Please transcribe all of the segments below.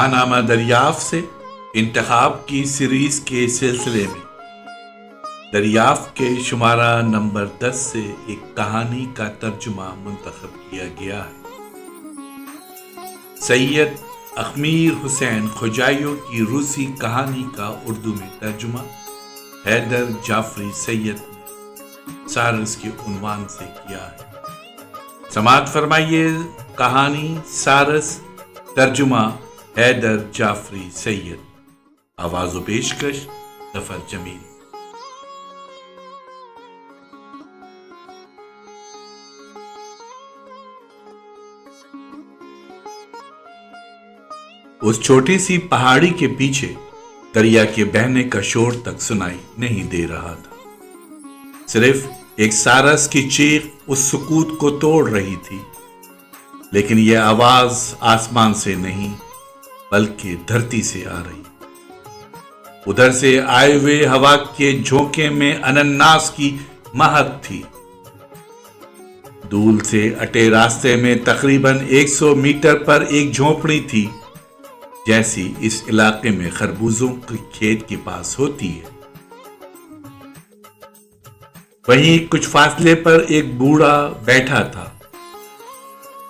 ماہ نامہ دریافت سے انتخاب کی سیریز کے سلسلے میں دریافت کے شمارہ نمبر 10 سے ایک کہانی کا ترجمہ منتخب کیا گیا ہے۔ سید اخمیر حسین خوجائیو کی روسی کہانی کا اردو میں ترجمہ حیدر جعفری سید نے سارس کے عنوان سے کیا ہے۔ سماعت فرمائیے کہانی سارس، ترجمہ حیدر جعفری سید، آواز و پیشکش ظفر جمیل۔ اس چھوٹی سی پہاڑی کے پیچھے دریا کے بہنے کا شور تک سنائی نہیں دے رہا تھا، صرف ایک سارس کی چیخ اس سکوت کو توڑ رہی تھی، لیکن یہ آواز آسمان سے نہیں بلکہ دھرتی سے آ رہی۔ ادھر سے آئے ہوئے ہوا کے جھونکے میں انناس کی مہک تھی۔ دول سے اٹے راستے میں تقریباً 100 میٹر پر ایک جھونپڑی تھی، جیسی اس علاقے میں خربوزوں کے کھیت کے پاس ہوتی ہے۔ وہیں کچھ فاصلے پر ایک بوڑھا بیٹھا تھا،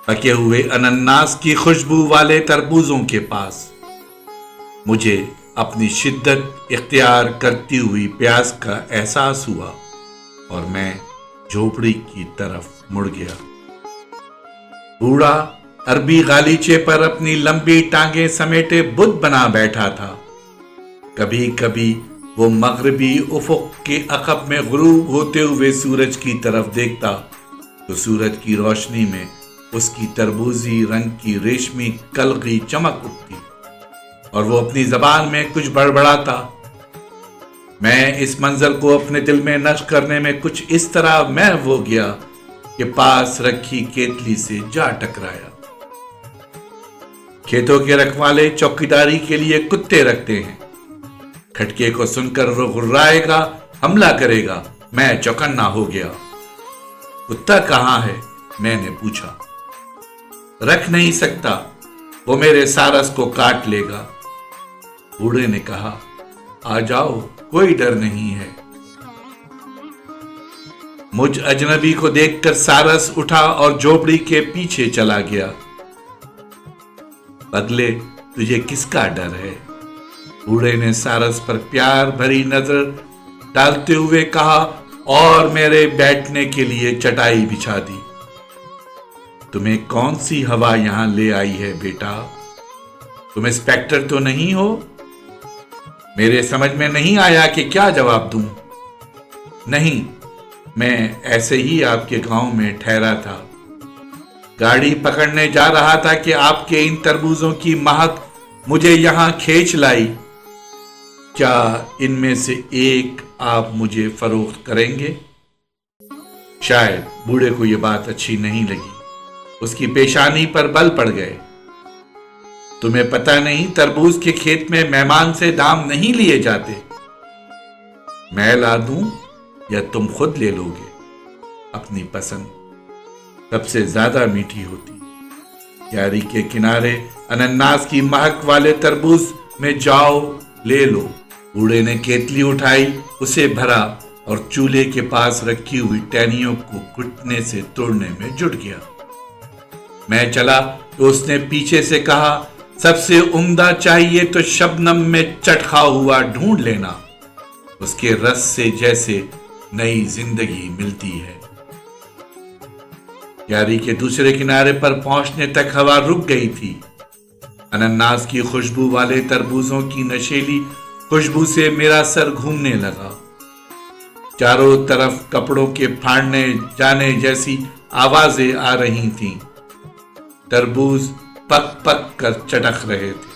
پکے ہوئے انناس کی خوشبو والے تربوزوں کے پاس۔ مجھے اپنی شدت اختیار کرتی ہوئی پیاس کا احساس ہوا اور میں جھوپڑی کی طرف مڑ گیا۔ بوڑھا عربی غالیچے پر اپنی لمبی ٹانگیں سمیٹے بت بنا بیٹھا تھا۔ کبھی کبھی وہ مغربی افق کے عقب میں غروب ہوتے ہوئے سورج کی طرف دیکھتا تو سورج کی روشنی میں اس کی تربوزی رنگ کی ریشمی کلغی چمک اٹھتی اور وہ اپنی زبان میں کچھ بڑبڑاتا۔ میں اس منظر کو اپنے دل میں نقش کرنے میں کچھ اس طرح محو ہو گیا کہ پاس رکھی کیتلی سے جا ٹکرایا۔ کھیتوں کے رکھوالے چوکیداری کے لیے کتے رکھتے ہیں، کھٹکے کو سن کر وہ غرائے گا، حملہ کرے گا۔ میں چوکنا ہو گیا۔ کتا کہاں ہے؟ میں نے پوچھا۔ رکھ نہیں سکتا، وہ میرے سارس کو کاٹ لے گا۔ بوڑھے نے کہا، آ جاؤ، کوئی ڈر نہیں ہے۔ مجھ اجنبی کو دیکھ کر سارس اٹھا اور جھوپڑی کے پیچھے چلا گیا۔ پگلے، تجھے کس کا ڈر ہے؟ بوڑھے نے سارس پر پیار بھری نظر ڈالتے ہوئے کہا اور میرے بیٹھنے کے لیے چٹائی بچھا دی۔ تمہیں کون سی ہوا یہاں لے آئی ہے بیٹا؟ تم انسپیکٹر تو نہیں ہو؟ میرے سمجھ میں نہیں آیا کہ کیا جواب دوں۔ نہیں، میں ایسے ہی آپ کے گاؤں میں ٹھہرا تھا، گاڑی پکڑنے جا رہا تھا کہ آپ کے ان تربوزوں کی مہک مجھے یہاں کھینچ لائی۔ کیا ان میں سے ایک آپ مجھے فروخت کریں گے؟ شاید بوڑھے کو یہ بات اچھی نہیں لگی، اس کی پیشانی پر بل پڑ گئے۔ تمہیں پتہ نہیں تربوز کے کھیت میں مہمان سے دام نہیں لیے جاتے؟ میں لا دوں یا تم خود لے لو گے؟ اپنی پسند سب سے زیادہ میٹھی ہوتی۔ یاری کے کنارے انناس کی مہک والے تربوز میں جاؤ، لے لو۔ بوڑھے نے کیتلی اٹھائی، اسے بھرا اور چولہے کے پاس رکھی ہوئی ٹہنیوں کو گھٹنے سے توڑنے میں جٹ گیا۔ میں چلا تو اس نے پیچھے سے کہا، سب سے عمدہ چاہیے تو شبنم میں چٹخا ہوا ڈھونڈ لینا، اس کے رس سے جیسے نئی زندگی ملتی ہے۔ یاری کے دوسرے کنارے پر پہنچنے تک ہوا رک گئی تھی۔ انناس کی خوشبو والے تربوزوں کی نشیلی خوشبو سے میرا سر گھومنے لگا۔ چاروں طرف کپڑوں کے پھاڑنے جانے جیسی آوازیں آ رہی تھیں۔ تربوز پک پک کر چٹخ رہے تھے۔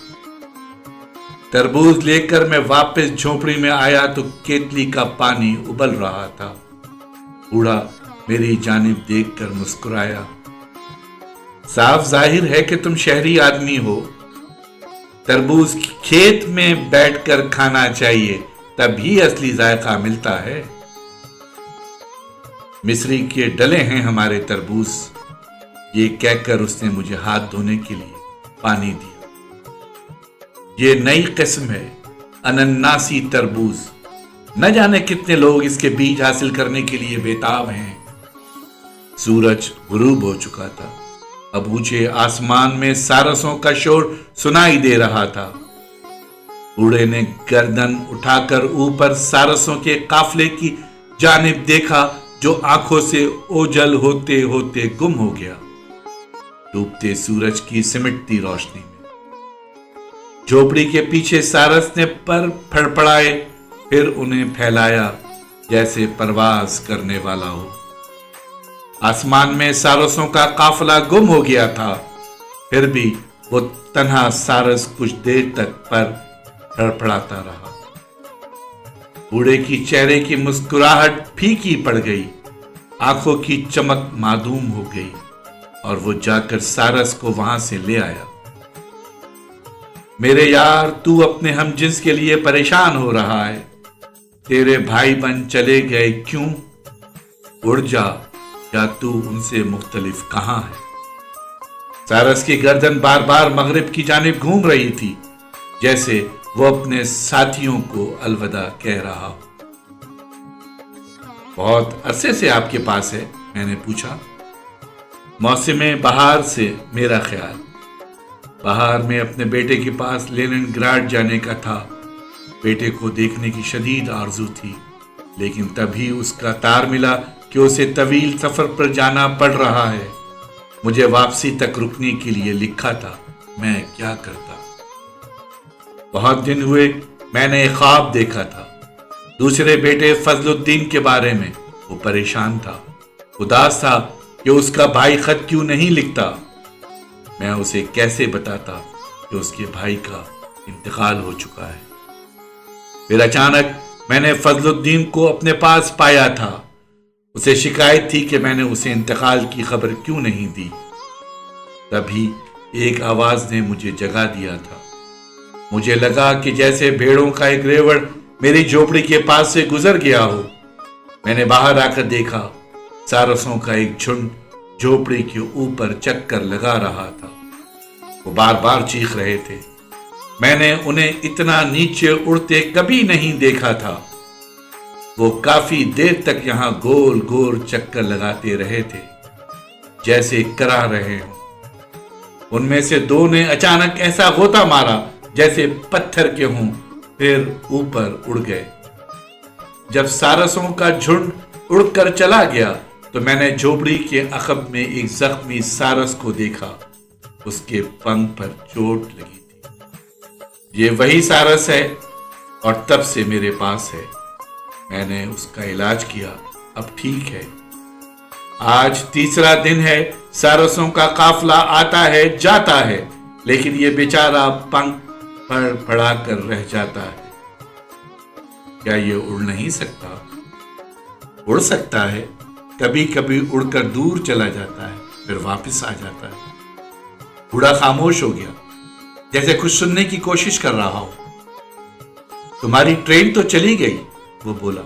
تربوز لے کر میں واپس جھونپڑی میں آیا تو کیتلی کا پانی ابل رہا تھا۔ بوڑھا میری جانب دیکھ کر مسکرایا۔ صاف ظاہر ہے کہ تم شہری آدمی ہو، تربوز کھیت میں بیٹھ کر کھانا چاہیے، تبھی اصلی ذائقہ ملتا ہے۔ مصری کے ڈلے ہیں ہمارے تربوز، یہ کہہ کر اس نے مجھے ہاتھ دھونے کے لیے پانی دیا۔ یہ نئی قسم ہے انناسی تربوز، نہ جانے کتنے لوگ اس کے بیج حاصل کرنے کے لیے بےتاب ہیں۔ سورج غروب ہو چکا تھا، اب اونچے آسمان میں سارسوں کا شور سنائی دے رہا تھا۔ بوڑھے نے گردن اٹھا کر اوپر سارسوں کے قافلے کی جانب دیکھا جو آنکھوں سے اوجھل ہوتے ہوتے گم ہو گیا ڈوبتے سورج کی سمٹتی روشنی میں۔ جھوپڑی کے پیچھے سارس نے پر پھڑپڑائے، پھر انہیں پھیلایا جیسے پرواز کرنے والا ہو۔ آسمان میں سارسوں کا قافلہ گم ہو گیا تھا، پھر بھی وہ تنہا سارس کچھ دیر تک پر پھڑپڑاتا رہا۔ بوڑھے کی چہرے کی مسکراہٹ پھیکی پڑ گئی، آنکھوں کی چمک معدوم ہو گئی، اور وہ جا کر سارس کو وہاں سے لے آیا۔ میرے یار، تو اپنے ہم جنس کے لیے پریشان ہو رہا ہے، تیرے بھائی بن چلے گئے کیوں؟ اڑ جا، یا تو ان سے مختلف کہاں ہے؟ سارس کی گردن بار بار مغرب کی جانب گھوم رہی تھی، جیسے وہ اپنے ساتھیوں کو الوداع کہہ رہا ہو۔ بہت عرصے سے آپ کے پاس ہے؟ میں نے پوچھا۔ موسم بہار سے میرا خیال۔ بہار میں اپنے بیٹے کے پاس لینن گراڈ جانے کا تھا۔ بیٹے کو دیکھنے کی شدید آرزو تھی، لیکن تبھی اس کا تار ملا کہ اسے طویل سفر پر جانا پڑ رہا ہے۔ مجھے واپسی تک رکنے کے لیے لکھا تھا، میں کیا کرتا؟ بہت دن ہوئے میں نے ایک خواب دیکھا تھا، دوسرے بیٹے فضل الدین کے بارے میں۔ وہ پریشان تھا، اداس تھا کہ اس کا بھائی خط کیوں نہیں لکھتا۔ میں اسے کیسے بتاتا کہ اس کے بھائی کا انتقال ہو چکا ہے؟ پھر اچانک میں نے فضل الدین کو اپنے پاس پایا تھا۔ اسے شکایت تھی کہ میں نے اسے انتقال کی خبر کیوں نہیں دی۔ تبھی ایک آواز نے مجھے جگا دیا تھا۔ مجھے لگا کہ جیسے بھیڑوں کا ایک ریوڑ میری جھوپڑی کے پاس سے گزر گیا ہو۔ میں نے باہر آ کر دیکھا، سارسوں کا ایک جھنڈ جھوپڑی کے اوپر چکر لگا رہا تھا۔ وہ بار بار چیخ رہے تھے۔ میں نے انہیں اتنا نیچے اڑتے کبھی نہیں دیکھا تھا۔ وہ کافی دیر تک یہاں گول گول چکر لگاتے رہے تھے، جیسے کرا رہے ہوں۔ ان میں سے دو نے اچانک ایسا غوطہ مارا جیسے پتھر کے ہوں، پھر اوپر اڑ گئے۔ جب سارسوں کا جھنڈ اڑ کر چلا گیا تو میں نے جھوپڑی کے عقب میں ایک زخمی سارس کو دیکھا، اس کے پنکھ پر چوٹ لگی تھی۔ یہ وہی سارس ہے اور تب سے میرے پاس ہے۔ میں نے اس کا علاج کیا، اب ٹھیک ہے۔ آج تیسرا دن ہے، سارسوں کا قافلہ آتا ہے جاتا ہے، لیکن یہ بیچارہ پنکھ پھڑ پھڑا کر رہ جاتا ہے۔ کیا یہ اڑ نہیں سکتا؟ اڑ سکتا ہے، کبھی کبھی اڑ کر دور چلا جاتا ہے، پھر واپس آ جاتا ہے۔ بوڑھا خاموش ہو گیا، جیسے کچھ سننے کی کوشش کر رہا ہو۔ تمہاری ٹرین تو چلی گئی، وہ بولا۔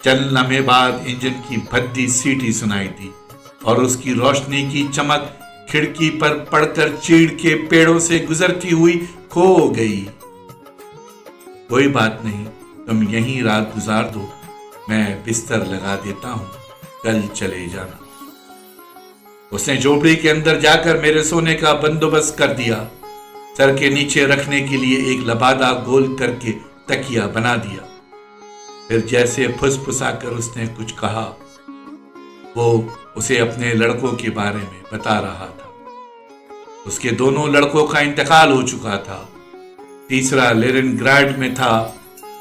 چند لمحے بعد انجن کی بھدی سیٹی سنائی دی اور اس کی روشنی کی چمک کھڑکی پر پڑ کر چیڑ کے پیڑوں سے گزرتی ہوئی کھو گئی۔ کوئی بات نہیں، تم یہیں رات گزار دو، میں بستر لگا دیتا ہوں، کل چلے جانا۔ اس نے جھوپڑی کے اندر جا کر میرے سونے کا بندوبست کر دیا۔ سر کے نیچے رکھنے کے لیے ایک لبادہ گول کر کے تکیا بنا دیا۔ پھر جیسے پھس پھسا کر اس نے کچھ کہا۔ وہ اسے اپنے لڑکوں کے بارے میں بتا رہا تھا۔ اس کے دونوں لڑکوں کا انتقال ہو چکا تھا۔ تیسرا لینن گراڈ میں تھا،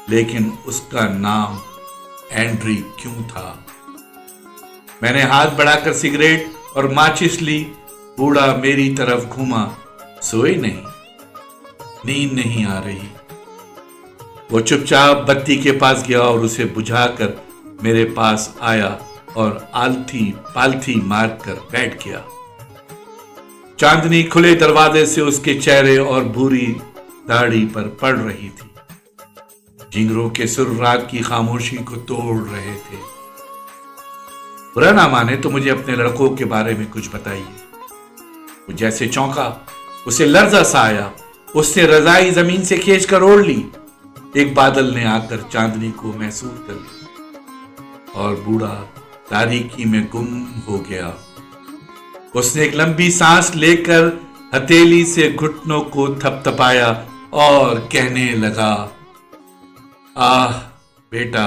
لیکن اس کا نام اینڈری کیوں تھا؟ میں نے ہاتھ بڑھا کر سگریٹ اور ماچس لی۔ بوڑھا میری طرف گھوما۔ سوئے نہیں؟ نیند نہیں آ رہی؟ وہ چپ چاپ بتی کے پاس گیا اور اسے بجھا کر میرے پاس آیا اور آلتھی پالتھی مار کر بیٹھ گیا۔ چاندنی کھلے دروازے سے اس کے چہرے اور بھوری داڑھی پر پڑ رہی تھی۔ جھینگروں کے سر رات کی خاموشی کو توڑ رہے تھے۔ برا نہ مانے تو مجھے اپنے لڑکوں کے بارے میں کچھ بتائیے۔ وہ جیسے چونکا، اسے لرزہ سا آیا۔ اس نے رضائی زمین سے کھینچ کر اوڑھ لی۔ ایک بادل نے آ کر چاندنی کو محسوس کر لیا اور بوڑھا تاریکی میں گم ہو گیا۔ اس نے ایک لمبی سانس لے کر ہتھیلی سے گھٹنوں کو تھپ تھپایا اور کہنے لگا، آہ بیٹا،